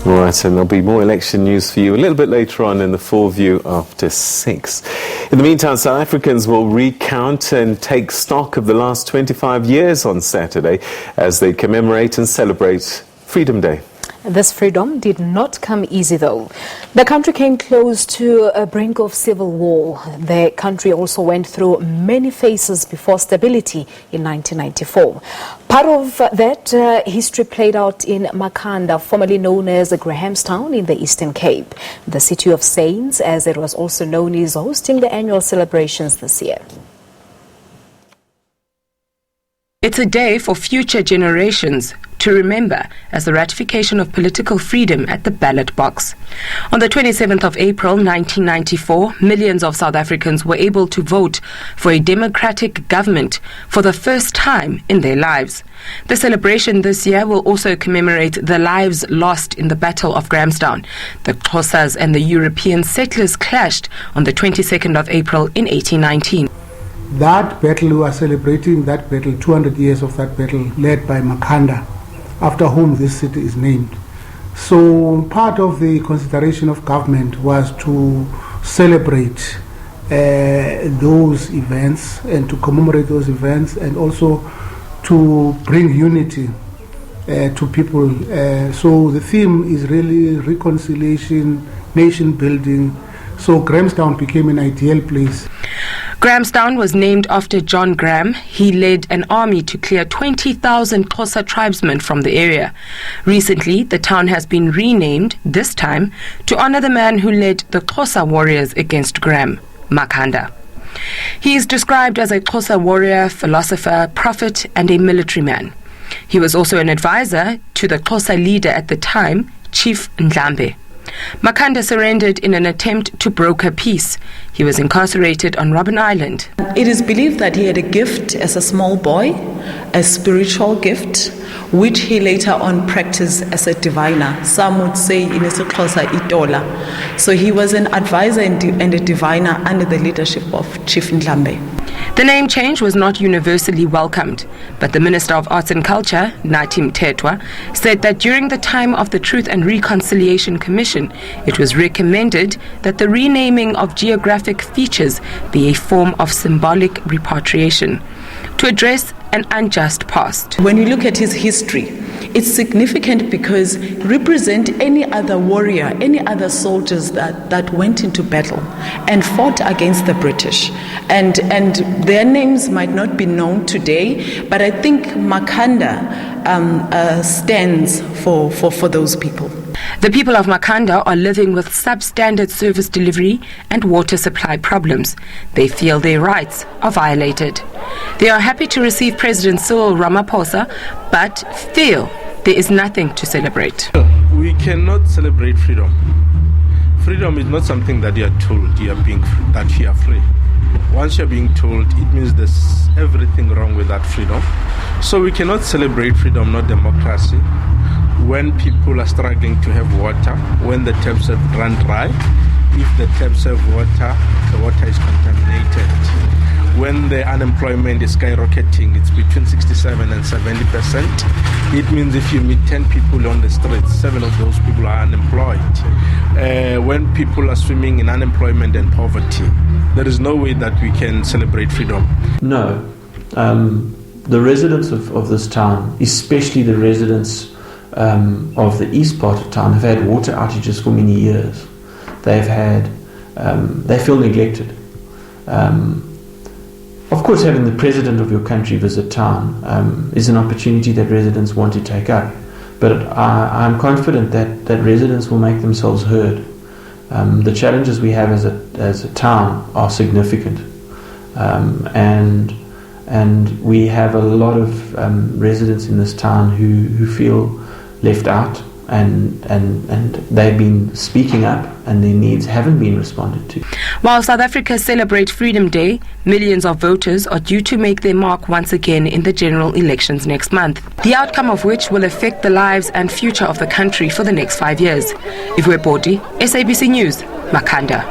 All right, and there'll be more election news for you a little bit later on in the full view after 6. In the meantime, South Africans will recount and take stock of the last 25 years on Saturday as they commemorate and celebrate Freedom Day. This freedom did not come easy, though. The country came close to a brink of civil war. The country also went through many phases before stability in 1994. Part of that history played out in Makhanda, formerly known as Grahamstown in the Eastern Cape. The City of Saints, as it was also known, is hosting the annual celebrations this year. It's a day for future generations to remember as the ratification of political freedom at the ballot box. On the 27th of April 1994, millions of South Africans were able to vote for a democratic government for the first time in their lives. The celebration this year will also commemorate the lives lost in the Battle of Grahamstown. The Xhosas and the European settlers clashed on the 22nd of April in 1819. That battle, we are celebrating that battle, 200 years of that battle led by Makhanda, after whom this city is named. So part of the consideration of government was to celebrate those events and to commemorate those events, and also to bring unity to people. So the theme is really reconciliation, nation building. So Grahamstown became an ideal place. Grahamstown was named after John Graham. He led an army to clear 20,000 Xhosa tribesmen from the area. Recently, the town has been renamed, this time, to honor the man who led the Xhosa warriors against Graham, Makhanda. He is described as a Xhosa warrior, philosopher, prophet, and a military man. He was also an advisor to the Xhosa leader at the time, Chief Ndlambe. Makhanda surrendered in an attempt to broker peace. He was incarcerated on Robben Island. It is believed that he had a gift as a small boy, a spiritual gift, which he later on practiced as a diviner. Some would say in isiXhosa itola. So he was an advisor and a diviner under the leadership of Chief Ndlambe. The name change was not universally welcomed, but the Minister of Arts and Culture, Nathi Mthethwa, said that during the time of the Truth and Reconciliation Commission, it was recommended that the renaming of geographic features be a form of symbolic repatriation to address an unjust past. When you look at his history, it's significant because it represents any other warrior, any other soldiers that went into battle and fought against the British. And their names might not be known today, but I think Makhanda stands for those people. The people of Makhanda are living with substandard service delivery and water supply problems. They feel their rights are violated. They are happy to receive President Cyril Ramaphosa, but feel there is nothing to celebrate. We cannot celebrate freedom. Freedom is not something that you are told that you are free. Once you are being told, it means there's everything wrong with that freedom. So we cannot celebrate freedom, not democracy. When people are struggling to have water, when the taps have run dry, if the taps have water, the water is contaminated. When the unemployment is skyrocketing, it's between 67 and 70%. It means if you meet 10 people on the streets, 7 of those people are unemployed. When people are swimming in unemployment and poverty, there is no way that we can celebrate freedom. No. The residents of this town, especially the residents of the east part of town, have had water outages for many years. They feel neglected. Of course, having the president of your country visit town is an opportunity that residents want to take up. But I'm confident that residents will make themselves heard. The challenges we have as a town are significant, and we have a lot of residents in this town who feel left out, and they've been speaking up, and their needs haven't been responded to. While South Africa celebrates Freedom Day, millions of voters are due to make their mark once again in the general elections next month, the outcome of which will affect the lives and future of the country for the next 5 years. Ifwe Bodi, SABC News, Makhanda.